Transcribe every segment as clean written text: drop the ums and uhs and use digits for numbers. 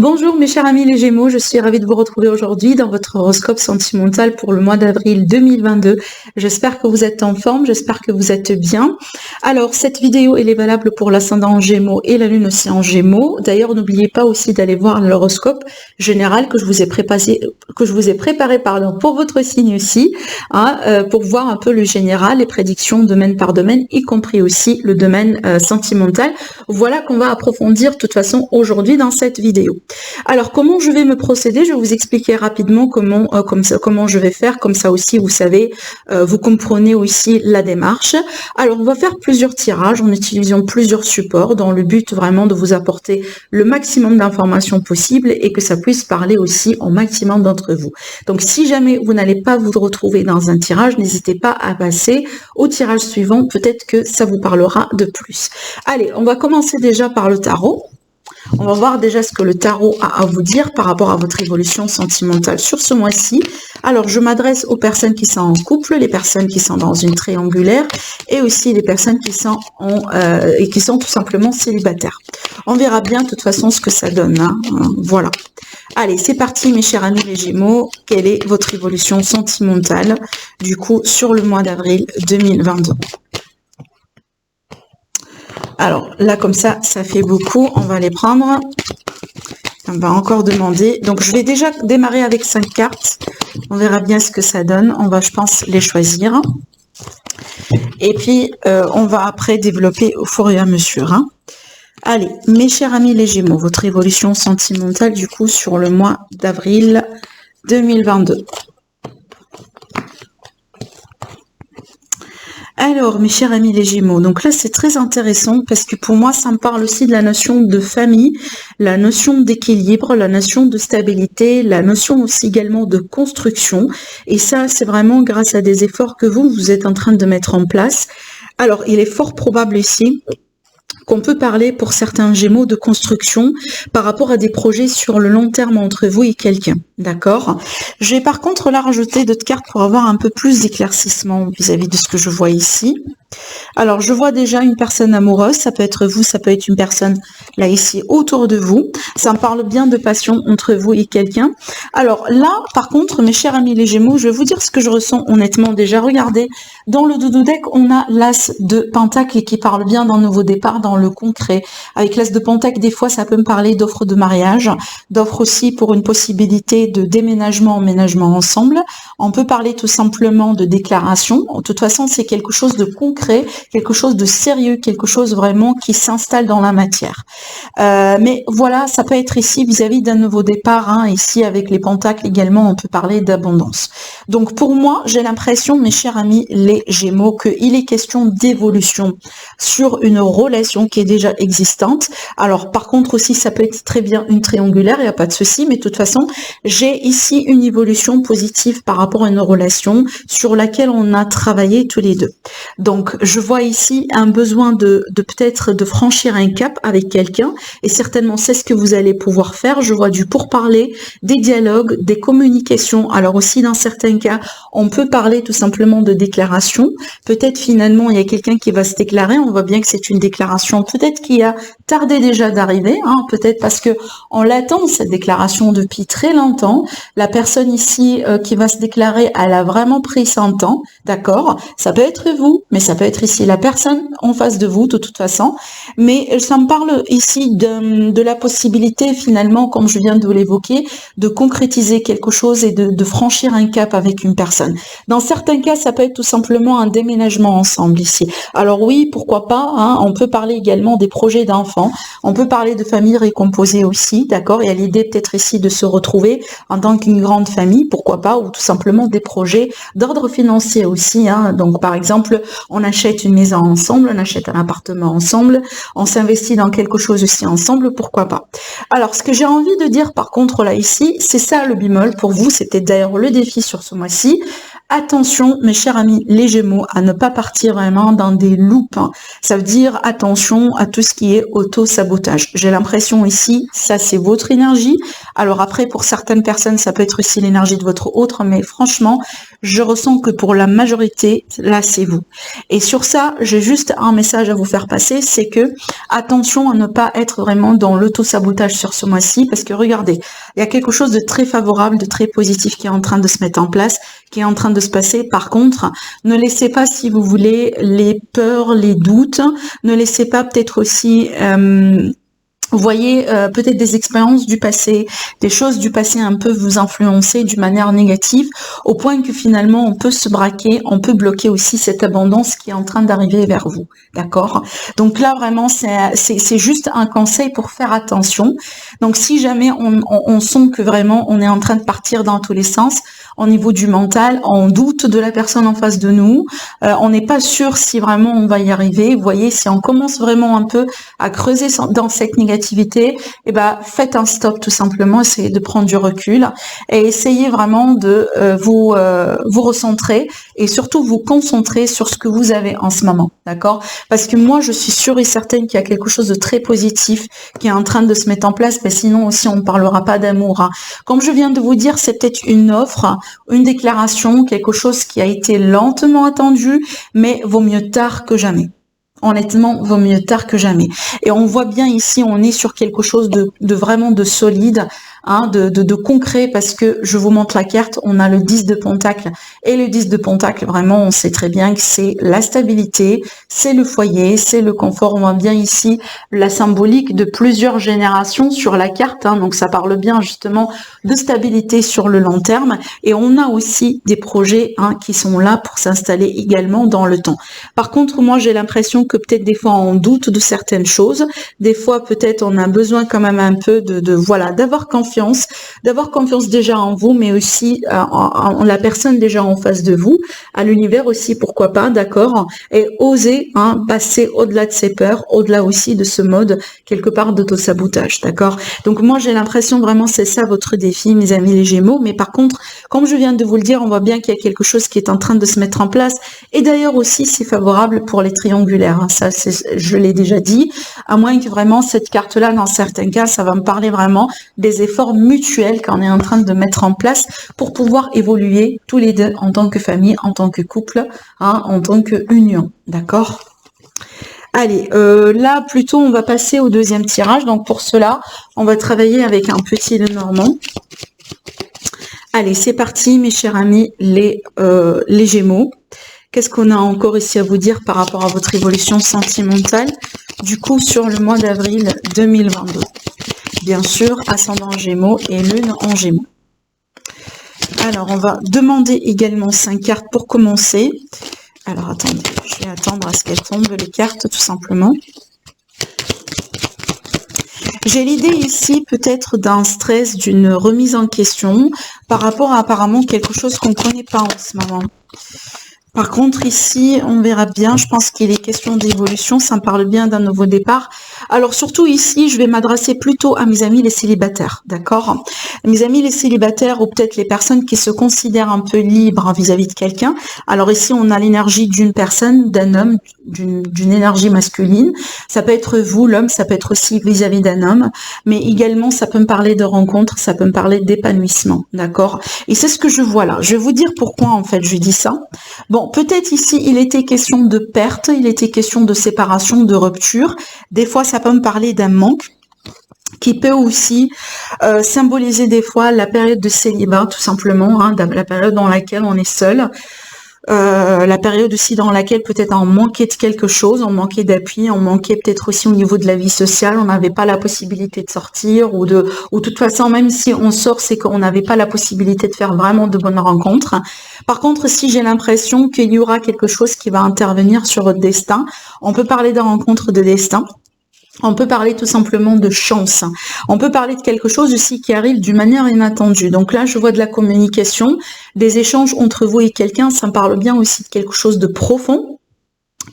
Bonjour mes chers amis les Gémeaux, je suis ravie de vous retrouver aujourd'hui dans votre horoscope sentimental pour le mois d'avril 2022. J'espère que vous êtes en forme, j'espère que vous êtes bien. Alors cette vidéo elle est valable pour l'ascendant en Gémeaux et la lune aussi en Gémeaux. D'ailleurs n'oubliez pas aussi d'aller voir l'horoscope général que je vous ai préparé pour votre signe aussi, pour voir un peu le général, les prédictions domaine par domaine, y compris aussi le domaine sentimental. Voilà qu'on va approfondir de toute façon aujourd'hui dans cette vidéo. Alors comment je vais me procéder? Je vais vous expliquer rapidement comment je vais faire, comme ça aussi vous savez, vous comprenez aussi la démarche. Alors on va faire plusieurs tirages en utilisant plusieurs supports dans le but vraiment de vous apporter le maximum d'informations possibles et que ça puisse parler aussi au maximum d'entre vous. Donc si jamais vous n'allez pas vous retrouver dans un tirage, n'hésitez pas à passer au tirage suivant, peut-être que ça vous parlera de plus. Allez, on va commencer déjà par le tarot. On va voir déjà ce que le tarot a à vous dire par rapport à votre évolution sentimentale sur ce mois-ci. Alors, je m'adresse aux personnes qui sont en couple, les personnes qui sont dans une triangulaire et aussi les personnes qui sont tout simplement célibataires. On verra bien de toute façon ce que ça donne. Voilà. Allez, c'est parti mes chers amis les Gémeaux. Quelle est votre évolution sentimentale du coup sur le mois d'avril 2022? Alors là, comme ça fait beaucoup. On va les prendre. On va encore demander. Donc, je vais déjà démarrer avec 5 cartes. On verra bien ce que ça donne. On va, je pense, les choisir. Et puis, on va après développer au fur et à mesure. Allez, mes chers amis les Gémeaux, votre évolution sentimentale, du coup, sur le mois d'avril 2022. Alors, mes chers amis les Gémeaux, donc là c'est très intéressant parce que pour moi ça me parle aussi de la notion de famille, la notion d'équilibre, la notion de stabilité, la notion aussi également de construction. Et ça c'est vraiment grâce à des efforts que vous êtes en train de mettre en place. Alors, il est fort probable ici qu'on peut parler pour certains Gémeaux de construction par rapport à des projets sur le long terme entre vous et quelqu'un, d'accord? Je vais par contre là rajouter d'autres cartes pour avoir un peu plus d'éclaircissement vis-à-vis de ce que je vois ici. Alors, je vois déjà une personne amoureuse, ça peut être vous, ça peut être une personne là ici autour de vous. Ça me parle bien de passion entre vous et quelqu'un. Alors là, par contre, mes chers amis les Gémeaux, je vais vous dire ce que je ressens honnêtement. Déjà, regardez, dans le doudou deck, on a l'as de Pentacle qui parle bien d'un nouveau départ dans le concret. Avec l'as de Pentacle, des fois, ça peut me parler d'offres de mariage, d'offres aussi pour une possibilité de déménagement, emménagement ensemble. On peut parler tout simplement de déclaration. De toute façon, c'est quelque chose de concret, quelque chose de sérieux, quelque chose vraiment qui s'installe dans la matière. Mais voilà, ça peut être ici vis-à-vis d'un nouveau départ. Ici, avec les pentacles également, on peut parler d'abondance. Donc pour moi, j'ai l'impression, mes chers amis les Gémeaux, qu'il est question d'évolution sur une relation qui est déjà existante. Alors par contre aussi, ça peut être très bien une triangulaire, il n'y a pas de souci, mais de toute façon, j'ai ici une évolution positive par rapport à une relation sur laquelle on a travaillé tous les deux. Donc, je vois ici un besoin de peut-être de franchir un cap avec quelqu'un et certainement c'est ce que vous allez pouvoir faire. Je vois du pourparler, des dialogues, des communications. Alors aussi dans certains cas, on peut parler tout simplement de déclaration. Peut-être finalement il y a quelqu'un qui va se déclarer. On voit bien que c'est une déclaration peut-être qui a tardé déjà d'arriver, peut-être parce que on l'attend cette déclaration depuis très longtemps. La personne ici qui va se déclarer, elle a vraiment pris son temps, d'accord? Ça peut être vous, mais ça peut être ici la personne en face de vous de toute façon. Mais ça me parle ici de la possibilité finalement, comme je viens de vous l'évoquer, de concrétiser quelque chose et de franchir un cap avec une personne. Dans certains cas, ça peut être tout simplement un déménagement ensemble ici. Alors oui, pourquoi pas, on peut parler également des projets d'enfants, on peut parler de famille récomposée aussi, d'accord? Il y a l'idée peut-être ici de se retrouver en tant qu'une grande famille, pourquoi pas, ou tout simplement des projets d'ordre financier aussi, donc par exemple, on achète une maison ensemble, on achète un appartement ensemble, on s'investit dans quelque chose aussi ensemble, pourquoi pas. Alors, ce que j'ai envie de dire par contre là ici, c'est ça le bémol pour vous, c'était d'ailleurs le défi sur ce mois-ci, Attention, mes chers amis, les Gémeaux, à ne pas partir vraiment dans des loupes. Ça veut dire attention à tout ce qui est auto-sabotage. J'ai l'impression ici, ça c'est votre énergie. Alors après, pour certaines personnes, ça peut être aussi l'énergie de votre autre, mais franchement, je ressens que pour la majorité, là c'est vous. Et sur ça, j'ai juste un message à vous faire passer, c'est que attention à ne pas être vraiment dans l'auto-sabotage sur ce mois-ci, parce que regardez, il y a quelque chose de très favorable, de très positif qui est en train de se mettre en place, qui est en train de se passer. Par contre, ne laissez pas, si vous voulez, les peurs, les doutes, ne laissez pas peut-être aussi vous voyez peut-être des expériences du passé, des choses du passé un peu vous influencer d'une manière négative, au point que finalement on peut se braquer, on peut bloquer aussi cette abondance qui est en train d'arriver vers vous, d'accord? Donc là vraiment c'est juste un conseil pour faire attention. Donc si jamais on sent que vraiment on est en train de partir dans tous les sens, au niveau du mental, on doute de la personne en face de nous, on n'est pas sûr si vraiment on va y arriver. Vous voyez, si on commence vraiment un peu à creuser dans cette négativité, eh ben faites un stop tout simplement, essayez de prendre du recul et essayez vraiment de vous recentrer et surtout vous concentrer sur ce que vous avez en ce moment, d'accord? Parce que moi je suis sûre et certaine qu'il y a quelque chose de très positif qui est en train de se mettre en place, mais sinon aussi on ne parlera pas d'amour, hein. Comme je viens de vous dire, c'est peut-être une offre, une déclaration, quelque chose qui a été lentement attendu, mais vaut mieux tard que jamais. Honnêtement, vaut mieux tard que jamais. Et on voit bien ici, on est sur quelque chose de vraiment de solide, hein, de concret, parce que je vous montre la carte, on a le 10 de Pentacle. Et le 10 de Pentacle, vraiment, on sait très bien que c'est la stabilité, c'est le foyer, c'est le confort. On voit bien ici la symbolique de plusieurs générations sur la carte, hein, donc ça parle bien justement de stabilité sur le long terme. Et on a aussi des projets, hein, qui sont là pour s'installer également dans le temps. Par contre, moi, j'ai l'impression que peut-être des fois on doute de certaines choses, des fois peut-être on a besoin quand même un peu voilà, d'avoir confiance déjà en vous, mais aussi en la personne déjà en face de vous, à l'univers aussi, pourquoi pas, d'accord, et oser, hein, passer au-delà de ses peurs, au-delà aussi de ce mode quelque part d'auto-sabotage, d'accord. Donc moi j'ai l'impression vraiment c'est ça votre défi, mes amis les Gémeaux, mais par contre, comme je viens de vous le dire, on voit bien qu'il y a quelque chose qui est en train de se mettre en place, et d'ailleurs aussi c'est favorable pour les triangulaires. Ça, je l'ai déjà dit, à moins que vraiment cette carte-là, dans certains cas, ça va me parler vraiment des efforts mutuels qu'on est en train de mettre en place pour pouvoir évoluer tous les deux en tant que famille, en tant que couple, hein, en tant qu'union, d'accord? Allez, là, plutôt, on va passer au deuxième tirage. Donc, pour cela, on va travailler avec un petit Lenormand. Allez, c'est parti, mes chers amis, les Gémeaux. Qu'est-ce qu'on a encore ici à vous dire par rapport à votre évolution sentimentale, du coup, sur le mois d'avril 2022? Bien sûr, ascendant Gémeaux et lune en Gémeaux. Alors, on va demander également 5 cartes pour commencer. Alors, attendez, je vais attendre à ce qu'elles tombent, les cartes, tout simplement. J'ai l'idée ici peut-être d'un stress, d'une remise en question par rapport à apparemment quelque chose qu'on ne connaît pas en ce moment. Par contre, ici, on verra bien, je pense qu'il est question d'évolution, ça me parle bien d'un nouveau départ. Alors, surtout ici, je vais m'adresser plutôt à mes amis les célibataires, d'accord? Mes amis les célibataires ou peut-être les personnes qui se considèrent un peu libres vis-à-vis de quelqu'un. Alors ici, on a l'énergie d'une personne, d'un homme, d'une énergie masculine. Ça peut être vous, l'homme, ça peut être aussi vis-à-vis d'un homme, mais également, ça peut me parler de rencontres, ça peut me parler d'épanouissement, d'accord? Et c'est ce que je vois là. Je vais vous dire pourquoi, en fait, je dis ça. Bon, peut-être ici, il était question de perte, il était question de séparation, de rupture. Des fois, ça peut me parler d'un manque qui peut aussi symboliser des fois la période de célibat, tout simplement, hein, la période dans laquelle on est seul. La période aussi dans laquelle peut-être on manquait de quelque chose, on manquait d'appui, on manquait peut-être aussi au niveau de la vie sociale, on n'avait pas la possibilité de sortir ou de toute façon, même si on sort, c'est qu'on n'avait pas la possibilité de faire vraiment de bonnes rencontres. Par contre, si j'ai l'impression qu'il y aura quelque chose qui va intervenir sur votre destin, on peut parler de rencontre de destin. On peut parler tout simplement de chance. On peut parler de quelque chose aussi qui arrive d'une manière inattendue. Donc là, je vois de la communication, des échanges entre vous et quelqu'un. Ça me parle bien aussi de quelque chose de profond.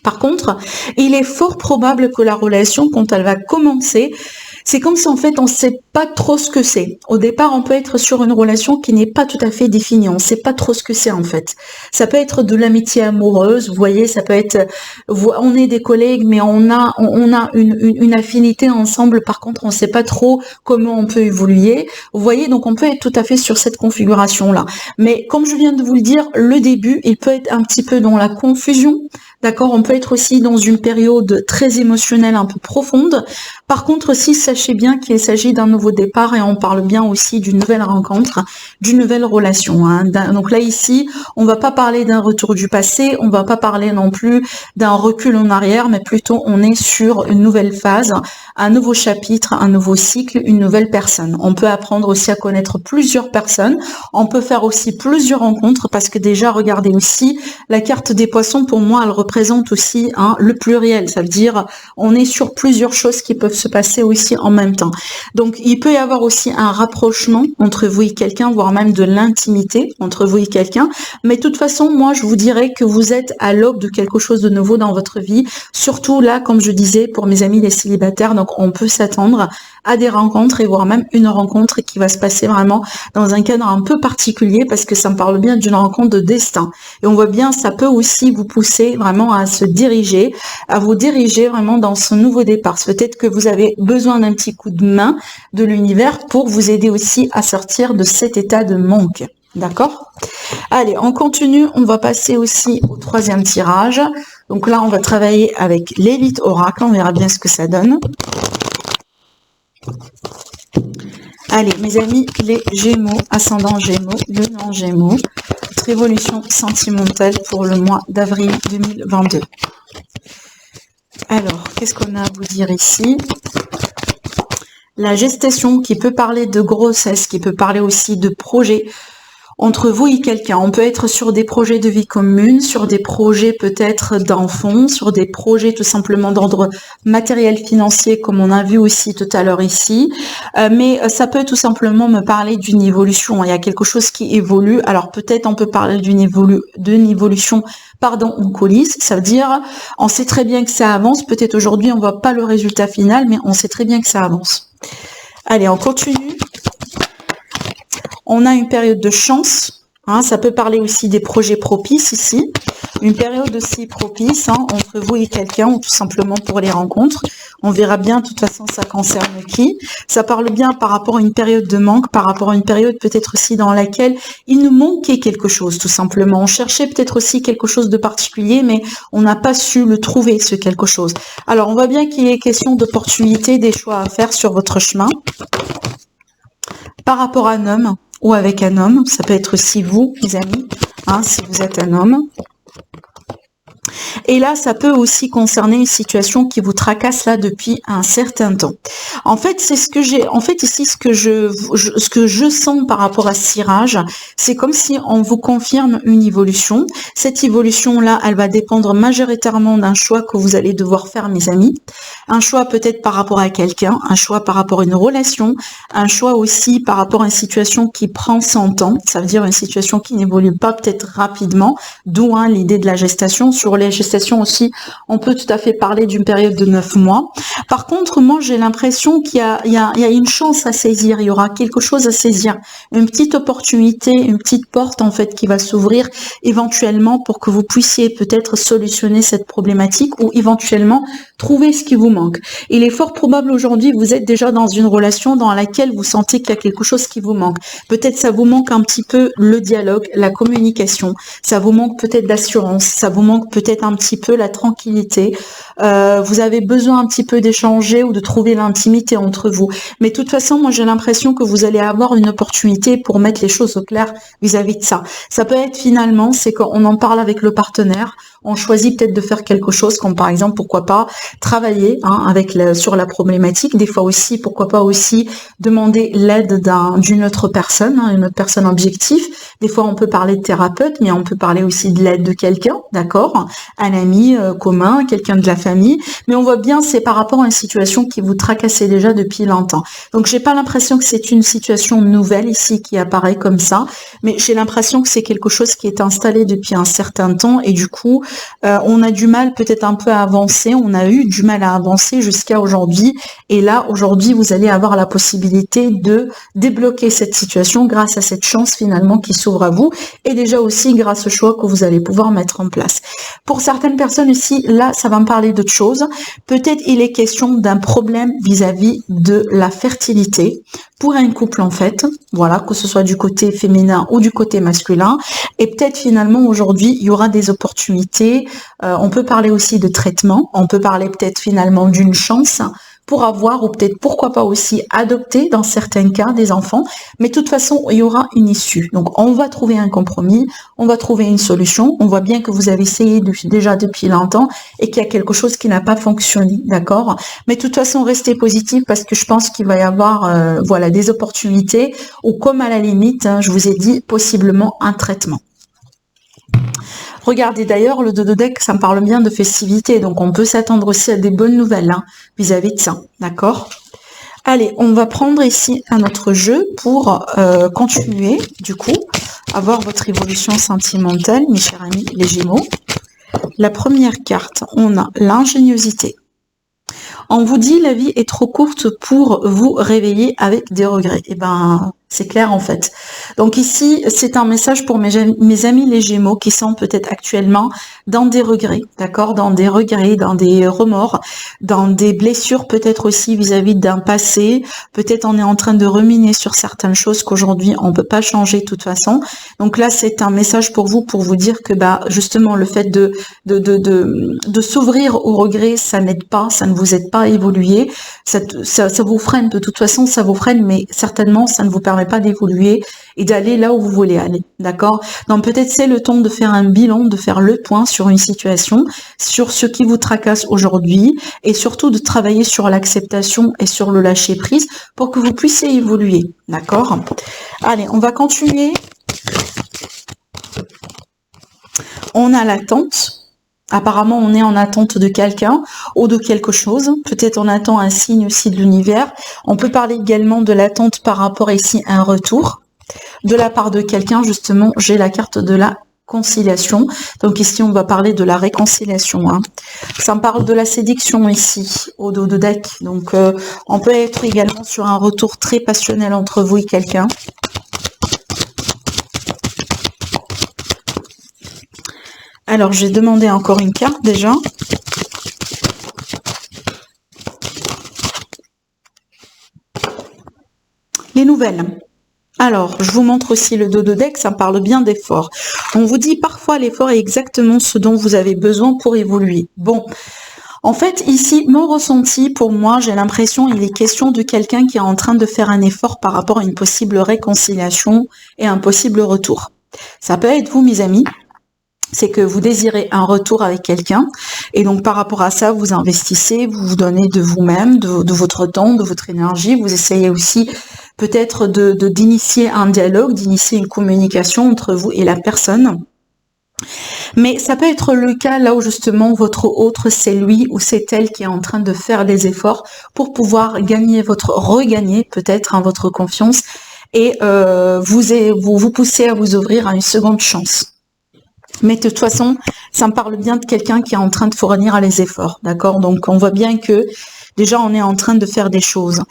Par contre, il est fort probable que la relation, quand elle va commencer, c'est comme si en fait on sait pas trop ce que c'est. Au départ, on peut être sur une relation qui n'est pas tout à fait définie. On sait pas trop ce que c'est en fait. Ça peut être de l'amitié amoureuse, vous voyez, ça peut être, on est des collègues, mais on a une affinité ensemble. Par contre, on sait pas trop comment on peut évoluer. Vous voyez, donc on peut être tout à fait sur cette configuration-là. Mais comme je viens de vous le dire, le début, il peut être un petit peu dans la confusion. D'accord, on peut être aussi dans une période très émotionnelle, un peu profonde. Par contre, aussi, sachez bien qu'il s'agit d'un nouveau départ et on parle bien aussi d'une nouvelle rencontre, d'une nouvelle relation. Hein. Donc là, ici, on va pas parler d'un retour du passé, on va pas parler non plus d'un recul en arrière, mais plutôt on est sur une nouvelle phase, un nouveau chapitre, un nouveau cycle, une nouvelle personne. On peut apprendre aussi à connaître plusieurs personnes. On peut faire aussi plusieurs rencontres parce que déjà, regardez aussi, la carte des poissons, pour moi, elle représente aussi le pluriel. Ça veut dire on est sur plusieurs choses qui peuvent se passer aussi en même temps. Donc, il peut y avoir aussi un rapprochement entre vous et quelqu'un, voire même de l'intimité entre vous et quelqu'un. Mais de toute façon, moi, je vous dirais que vous êtes à l'aube de quelque chose de nouveau dans votre vie. Surtout là, comme je disais, pour mes amis les célibataires, donc on peut s'attendre à des rencontres et voire même une rencontre qui va se passer vraiment dans un cadre un peu particulier parce que ça me parle bien d'une rencontre de destin. Et on voit bien, ça peut aussi vous pousser vraiment à vous diriger vraiment dans ce nouveau départ. Peut-être que vous avez besoin d'un petit coup de main de l'univers pour vous aider aussi à sortir de cet état de manque. D'accord? Allez, on continue. On va passer aussi au troisième tirage. Donc là, on va travailler avec l'élite oracle. On verra bien ce que ça donne. Allez, mes amis, les Gémeaux, ascendant Gémeaux, lunan Gémeaux, votre évolution sentimentale pour le mois d'avril 2022. Alors, qu'est-ce qu'on a à vous dire ici? La gestation qui peut parler de grossesse, qui peut parler aussi de projet entre vous et quelqu'un. On peut être sur des projets de vie commune, sur des projets peut-être d'enfants, sur des projets tout simplement d'ordre matériel financier, comme on a vu aussi tout à l'heure ici. Mais ça peut tout simplement me parler d'une évolution. Il y a quelque chose qui évolue. Alors peut-être on peut parler d'une évolution en coulisses. Ça veut dire, on sait très bien que ça avance. Peut-être aujourd'hui on voit pas le résultat final, mais on sait très bien que ça avance. Allez, on continue. On a une période de chance, ça peut parler aussi des projets propices ici, une période aussi propice entre vous et quelqu'un ou tout simplement pour les rencontres. On verra bien, de toute façon, ça concerne qui. Ça parle bien par rapport à une période de manque, par rapport à une période peut-être aussi dans laquelle il nous manquait quelque chose, tout simplement. On cherchait peut-être aussi quelque chose de particulier, mais on n'a pas su le trouver, ce quelque chose. Alors, on voit bien qu'il est question d'opportunités, des choix à faire sur votre chemin. Par rapport à un homme, ou avec un homme, ça peut être aussi vous, mes amis, si vous êtes un homme. Et là, ça peut aussi concerner une situation qui vous tracasse là depuis un certain temps. En fait, c'est ce que j'ai. En fait, ici, ce que je sens par rapport à ce tirage, c'est comme si on vous confirme une évolution. Cette évolution-là, elle va dépendre majoritairement d'un choix que vous allez devoir faire, mes amis. Un choix peut-être par rapport à quelqu'un, un choix par rapport à une relation, un choix aussi par rapport à une situation qui prend son temps. Ça veut dire une situation qui n'évolue pas peut-être rapidement, d'où l'idée de la gestation. Sur les gestations aussi, on peut tout à fait parler d'une période de 9 mois. Par contre, moi, j'ai l'impression qu'il y a une chance à saisir, il y aura quelque chose à saisir, une petite opportunité, une petite porte en fait qui va s'ouvrir éventuellement pour que vous puissiez peut-être solutionner cette problématique ou éventuellement trouver ce qui vous manque. Il est fort probable aujourd'hui, vous êtes déjà dans une relation dans laquelle vous sentez qu'il y a quelque chose qui vous manque. Peut-être ça vous manque un petit peu le dialogue, la communication, ça vous manque peut-être d'assurance, ça vous manque peut-être un petit peu la tranquillité, vous avez besoin un petit peu d'échanger ou de trouver l'intimité entre vous. Mais de toute façon, moi j'ai l'impression que vous allez avoir une opportunité pour mettre les choses au clair vis-à-vis de ça. Ça peut être finalement, c'est qu'on en parle avec le partenaire, on choisit peut-être de faire quelque chose, comme par exemple, pourquoi pas travailler sur la problématique. Des fois aussi, pourquoi pas aussi demander l'aide d'une autre personne, une autre personne objective. Des fois, on peut parler de thérapeute, mais on peut parler aussi de l'aide de quelqu'un, d'accord, un ami commun, quelqu'un de la famille, mais on voit bien c'est par rapport à une situation qui vous tracassait déjà depuis longtemps. Donc j'ai pas l'impression que c'est une situation nouvelle ici qui apparaît comme ça, mais j'ai l'impression que c'est quelque chose qui est installé depuis un certain temps et du coup on a du mal peut-être un peu à avancer, on a eu du mal à avancer jusqu'à aujourd'hui et là aujourd'hui vous allez avoir la possibilité de débloquer cette situation grâce à cette chance finalement qui s'ouvre à vous et déjà aussi grâce au choix que vous allez pouvoir mettre en place. Pour certaines personnes ici, là ça va me parler d'autre chose. Peut-être il est question d'un problème vis-à-vis de la fertilité pour un couple en fait, voilà, que ce soit du côté féminin ou du côté masculin. Et peut-être finalement aujourd'hui il y aura des opportunités. On peut parler aussi de traitement, on peut parler peut-être finalement d'une chance pour avoir ou peut-être pourquoi pas aussi adopter dans certains cas des enfants, mais de toute façon il y aura une issue. Donc on va trouver un compromis, on va trouver une solution. On voit bien que vous avez essayé déjà depuis longtemps et qu'il y a quelque chose qui n'a pas fonctionné, d'accord? Mais de toute façon restez positif parce que je pense qu'il va y avoir voilà des opportunités ou comme à la limite, hein, je vous ai dit possiblement un traitement. Regardez d'ailleurs le dodo deck, ça me parle bien de festivité, donc on peut s'attendre aussi à des bonnes nouvelles hein, vis-à-vis de ça, d'accord? Allez, on va prendre ici un autre jeu pour continuer, du coup, à voir votre évolution sentimentale, mes chers amis les Gémeaux. La première carte, on a l'ingéniosité. On vous dit la vie est trop courte pour vous réveiller avec des regrets. Eh ben, c'est clair en fait. Donc ici, c'est un message pour mes amis les Gémeaux qui sont peut-être actuellement dans des regrets, d'accord, dans des regrets, dans des remords, dans des blessures peut-être aussi vis-à-vis d'un passé. Peut-être on est en train de ruminer sur certaines choses qu'aujourd'hui on peut pas changer de toute façon. Donc là, c'est un message pour vous dire que bah justement le fait de s'ouvrir aux regrets, ça n'aide pas, ça ne vous aide pas à évoluer. Ça vous freine de toute façon, ça vous freine, mais certainement ça ne vous permet pas d'évoluer et d'aller là où vous voulez aller, d'accord? Donc peut-être c'est le temps de faire un bilan, de faire le point sur une situation, sur ce qui vous tracasse aujourd'hui et surtout de travailler sur l'acceptation et sur le lâcher prise pour que vous puissiez évoluer, d'accord? Allez, on va continuer. On a l'attente. Apparemment, on est en attente de quelqu'un ou de quelque chose. Peut-être on attend un signe aussi de l'univers. On peut parler également de l'attente par rapport ici à un retour de la part de quelqu'un. Justement, j'ai la carte de la conciliation. Donc ici, on va parler de la réconciliation. Hein. Ça me parle de la séduction ici, au dos de deck. Donc, on peut être également sur un retour très passionnel entre vous et quelqu'un. Alors, j'ai demandé encore une carte déjà. Les nouvelles. Alors, je vous montre aussi le dodo deck, ça parle bien d'effort. On vous dit parfois l'effort est exactement ce dont vous avez besoin pour évoluer. Bon, en fait, ici, mon ressenti, pour moi, j'ai l'impression il est question de quelqu'un qui est en train de faire un effort par rapport à une possible réconciliation et un possible retour. Ça peut être vous, mes amis. C'est que vous désirez un retour avec quelqu'un et donc par rapport à ça, vous investissez, vous vous donnez de vous-même, de votre temps, de votre énergie, vous essayez aussi peut-être d'initier un dialogue, d'initier une communication entre vous et la personne. Mais ça peut être le cas là où justement votre autre, c'est lui ou c'est elle qui est en train de faire des efforts pour pouvoir regagner peut-être hein, votre confiance et vous poussez à vous ouvrir à une seconde chance. Mais de toute façon, ça me parle bien de quelqu'un qui est en train de fournir les efforts, d'accord? Donc, on voit bien que déjà, on est en train de faire des choses.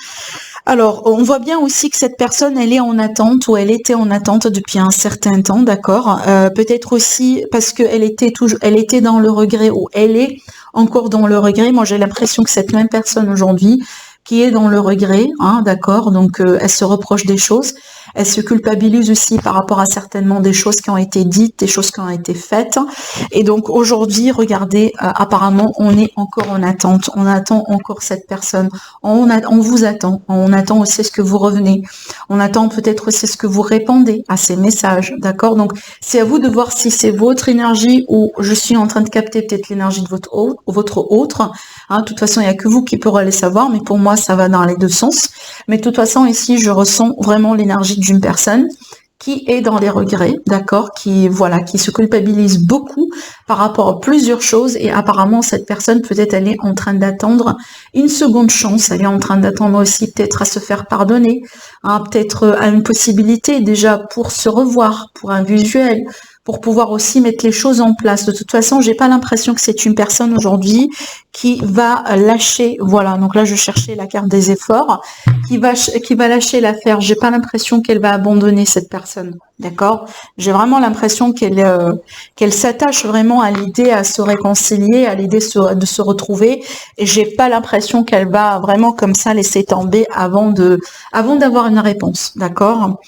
Alors, on voit bien aussi que cette personne, elle est en attente ou elle était en attente depuis un certain temps, d'accord? Peut-être aussi parce qu'elle elle était dans le regret ou elle est encore dans le regret. Moi, j'ai l'impression que cette même personne aujourd'hui qui est dans le regret, hein, d'accord? Donc, elle se reproche des choses. Elle se culpabilise aussi par rapport à certainement des choses qui ont été dites, des choses qui ont été faites. Et donc aujourd'hui, regardez, apparemment, on est encore en attente. On attend encore cette personne. On vous attend. On attend aussi ce que vous revenez. On attend peut-être aussi ce que vous répondez à ces messages. D'accord? Donc c'est à vous de voir si c'est votre énergie ou je suis en train de capter peut-être l'énergie de votre autre. Hein, de toute façon, il n'y a que vous qui pourrez le savoir. Mais pour moi, ça va dans les deux sens. Mais de toute façon, ici, je ressens vraiment l'énergie d'une personne qui est dans les regrets, d'accord, qui se culpabilise beaucoup par rapport à plusieurs choses et apparemment cette personne peut-être elle est en train d'attendre une seconde chance, elle est en train d'attendre aussi peut-être à se faire pardonner, hein, peut-être à une possibilité déjà pour se revoir, pour un visuel, pour pouvoir aussi mettre les choses en place. De toute façon, j'ai pas l'impression que c'est une personne aujourd'hui qui va lâcher, voilà, donc là je cherchais la carte des efforts, qui va lâcher l'affaire. J'ai pas l'impression qu'elle va abandonner cette personne, d'accord? J'ai vraiment l'impression qu'elle s'attache vraiment à l'idée à se réconcilier, à l'idée de se retrouver, et j'ai pas l'impression qu'elle va vraiment comme ça laisser tomber avant d'avoir une réponse, d'accord?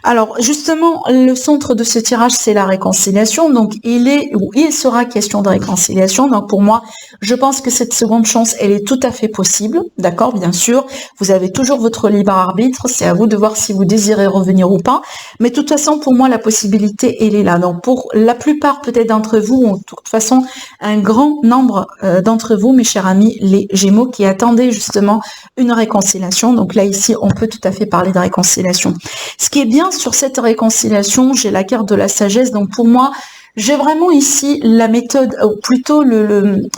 Alors justement, le centre de ce tirage c'est la réconciliation, donc il sera question de réconciliation. Donc pour moi, je pense que cette seconde chance, elle est tout à fait possible, d'accord? Bien sûr, vous avez toujours votre libre arbitre, c'est à vous de voir si vous désirez revenir ou pas, mais de toute façon, pour moi, la possibilité, elle est là. Donc pour la plupart peut-être d'entre vous, ou de toute façon, un grand nombre d'entre vous, mes chers amis, les Gémeaux, qui attendaient justement une réconciliation. Donc là, ici, on peut tout à fait parler de réconciliation. Ce qui est bien sur cette réconciliation, j'ai la carte de la sagesse, donc pour moi, j'ai vraiment ici la méthode, ou plutôt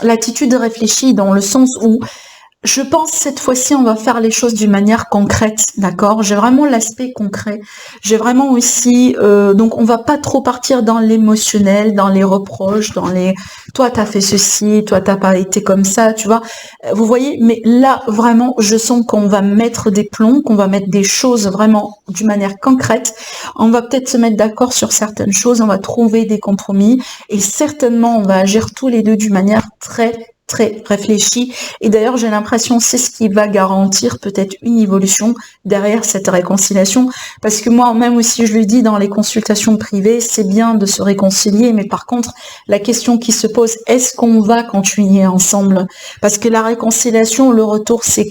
l'attitude réfléchie dans le sens où je pense cette fois-ci on va faire les choses d'une manière concrète, d'accord? J'ai vraiment l'aspect concret. J'ai vraiment aussi, donc on va pas trop partir dans l'émotionnel, dans les reproches, dans les toi t'as fait ceci, toi t'as pas été comme ça, tu vois. Vous voyez, mais là vraiment je sens qu'on va mettre des plombs, qu'on va mettre des choses vraiment d'une manière concrète. On va peut-être se mettre d'accord sur certaines choses, on va trouver des compromis et certainement on va agir tous les deux d'une manière très réfléchi et d'ailleurs j'ai l'impression c'est ce qui va garantir peut-être une évolution derrière cette réconciliation parce que moi même aussi je le dis dans les consultations privées c'est bien de se réconcilier mais par contre la question qui se pose est-ce qu'on va continuer ensemble parce que la réconciliation le retour c'est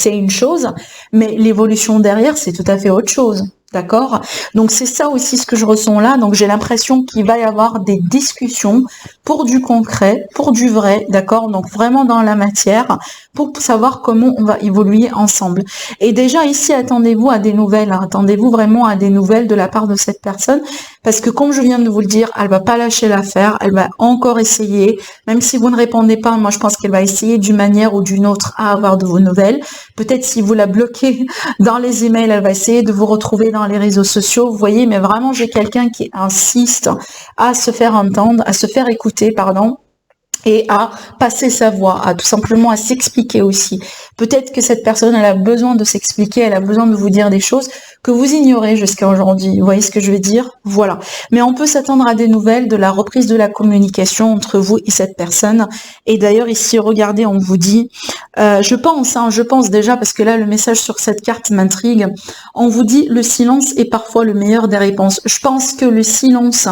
une chose mais l'évolution derrière c'est tout à fait autre chose. D'accord? Donc c'est ça aussi ce que je ressens là. Donc j'ai l'impression qu'il va y avoir des discussions pour du concret, pour du vrai, d'accord? Donc vraiment dans la matière, pour savoir comment on va évoluer ensemble. Et déjà ici, attendez-vous à des nouvelles, hein. Attendez-vous vraiment à des nouvelles de la part de cette personne, parce que comme je viens de vous le dire, elle va pas lâcher l'affaire, elle va encore essayer, même si vous ne répondez pas, moi je pense qu'elle va essayer d'une manière ou d'une autre à avoir de vos nouvelles. Peut-être si vous la bloquez dans les emails, elle va essayer de vous retrouver dans les réseaux sociaux, vous voyez, mais vraiment j'ai quelqu'un qui insiste à se faire entendre, à se faire écouter, pardon, et à passer sa voix, à tout simplement à s'expliquer aussi. Peut-être que cette personne, elle a besoin de s'expliquer, elle a besoin de vous dire des choses que vous ignorez jusqu'à aujourd'hui. Vous voyez ce que je veux dire? Voilà. Mais on peut s'attendre à des nouvelles de la reprise de la communication entre vous et cette personne. Et d'ailleurs, ici, regardez, on vous dit, je pense déjà, parce que là, le message sur cette carte m'intrigue, on vous dit, le silence est parfois le meilleur des réponses. Je pense que le silence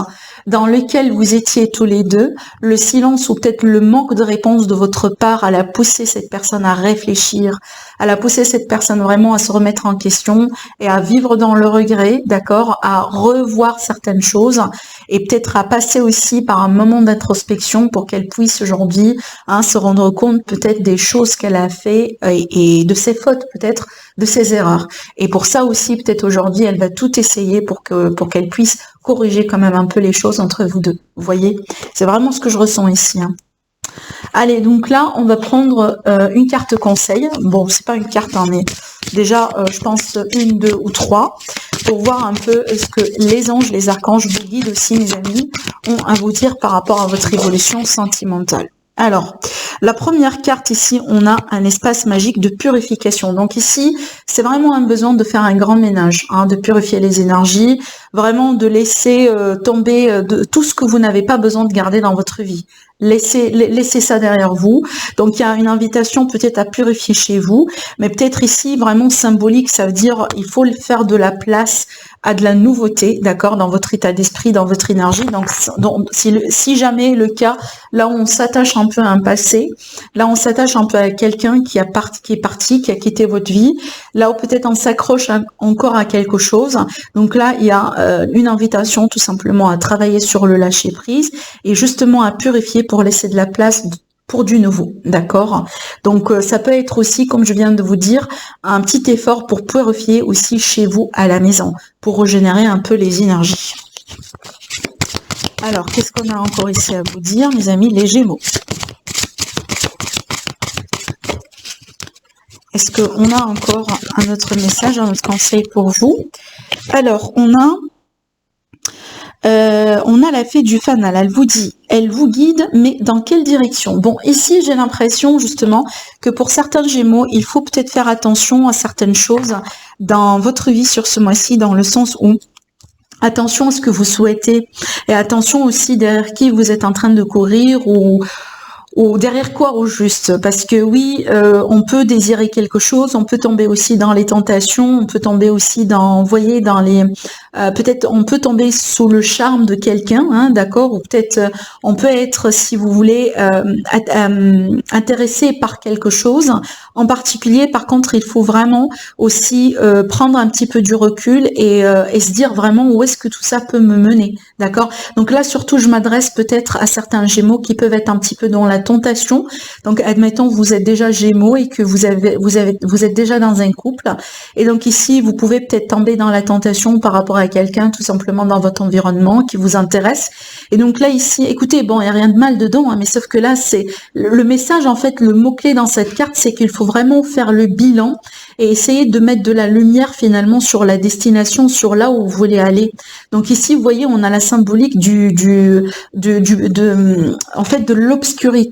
dans lequel vous étiez tous les deux, le silence ou peut-être le manque de réponse de votre part, elle a poussé cette personne à réfléchir, elle a poussé cette personne vraiment à se remettre en question et à vivre dans le regret, d'accord, à revoir certaines choses et peut-être à passer aussi par un moment d'introspection pour qu'elle puisse aujourd'hui se rendre compte peut-être des choses qu'elle a fait et de ses fautes peut-être, de ses erreurs. Et pour ça aussi, peut-être aujourd'hui, elle va tout essayer pour qu'elle puisse corriger quand même un peu les choses entre vous deux. Vous voyez, c'est vraiment ce que je ressens ici. Hein. Allez, donc là, on va prendre une carte conseil. Bon, c'est pas une carte, hein, mais déjà, je pense une, deux ou trois, pour voir un peu ce que les anges, les archanges vous guident aussi, mes amis, ont à vous dire par rapport à votre évolution sentimentale. Alors, la première carte ici, on a un espace magique de purification. Donc ici, c'est vraiment un besoin de faire un grand ménage, de purifier les énergies, vraiment de laisser tomber de tout ce que vous n'avez pas besoin de garder dans votre vie. Laissez ça derrière vous. Donc il y a une invitation peut-être à purifier chez vous, mais peut-être ici vraiment symbolique, ça veut dire il faut faire de la place à de la nouveauté, d'accord, dans votre état d'esprit, dans votre énergie. Donc si jamais le cas, là où on s'attache un peu à un passé, là on s'attache un peu à quelqu'un qui est parti, qui a quitté votre vie, là où peut-être on s'accroche encore à quelque chose. Donc là il y a une invitation tout simplement à travailler sur le lâcher prise et justement à purifier pour laisser de la place pour du nouveau, d'accord? Donc ça peut être aussi, comme je viens de vous dire, un petit effort pour purifier aussi chez vous à la maison, pour régénérer un peu les énergies. Alors, qu'est-ce qu'on a encore ici à vous dire, mes amis, les Gémeaux? Est-ce qu'on a encore un autre message, un autre conseil pour vous? Alors, on a la fée du fanal, elle vous dit, elle vous guide, mais dans quelle direction? Bon, ici, j'ai l'impression, justement, que pour certains Gémeaux, il faut peut-être faire attention à certaines choses dans votre vie sur ce mois-ci, dans le sens où attention à ce que vous souhaitez et attention aussi derrière qui vous êtes en train de courir ou derrière quoi au juste, parce que oui, on peut désirer quelque chose, on peut tomber aussi dans les tentations, on peut tomber aussi dans, vous voyez, dans les, peut-être on peut tomber sous le charme de quelqu'un, hein, d'accord, ou peut-être on peut être, si vous voulez, intéressé par quelque chose en particulier. Par contre, il faut vraiment aussi prendre un petit peu du recul et se dire vraiment où est-ce que tout ça peut me mener, d'accord. Donc là, surtout, je m'adresse peut-être à certains Gémeaux qui peuvent être un petit peu dans la tentation. Donc, admettons, vous êtes déjà Gémeaux et que vous êtes déjà dans un couple. Et donc ici, vous pouvez peut-être tomber dans la tentation par rapport à quelqu'un, tout simplement dans votre environnement qui vous intéresse. Et donc là, ici, écoutez, bon, il n'y a rien de mal dedans, hein, mais sauf que là, c'est le message, en fait, le mot-clé dans cette carte, c'est qu'il faut vraiment faire le bilan et essayer de mettre de la lumière finalement sur la destination, sur là où vous voulez aller. Donc ici, vous voyez, on a la symbolique en fait, de l'obscurité,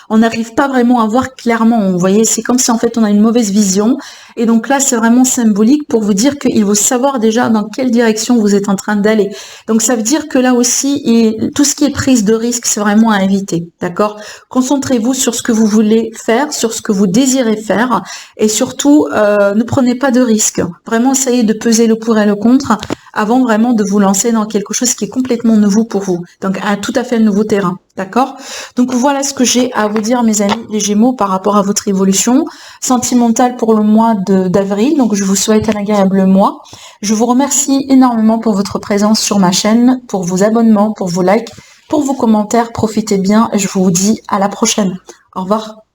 on n'arrive pas vraiment à voir clairement. Vous voyez, c'est comme si en fait on a une mauvaise vision. Et donc là, c'est vraiment symbolique pour vous dire qu'il faut savoir déjà dans quelle direction vous êtes en train d'aller. Donc ça veut dire que là aussi, tout ce qui est prise de risque, c'est vraiment à éviter, d'accord? Concentrez-vous sur ce que vous voulez faire, sur ce que vous désirez faire, et surtout, ne prenez pas de risques. Vraiment, essayez de peser le pour et le contre avant vraiment de vous lancer dans quelque chose qui est complètement nouveau pour vous. Donc, un tout à fait nouveau terrain. D'accord? Donc, voilà ce que j'ai à vous dire, mes amis, les Gémeaux, par rapport à votre évolution sentimentale pour le mois d'avril. Donc, je vous souhaite un agréable mois. Je vous remercie énormément pour votre présence sur ma chaîne, pour vos abonnements, pour vos likes, pour vos commentaires. Profitez bien et je vous dis à la prochaine. Au revoir.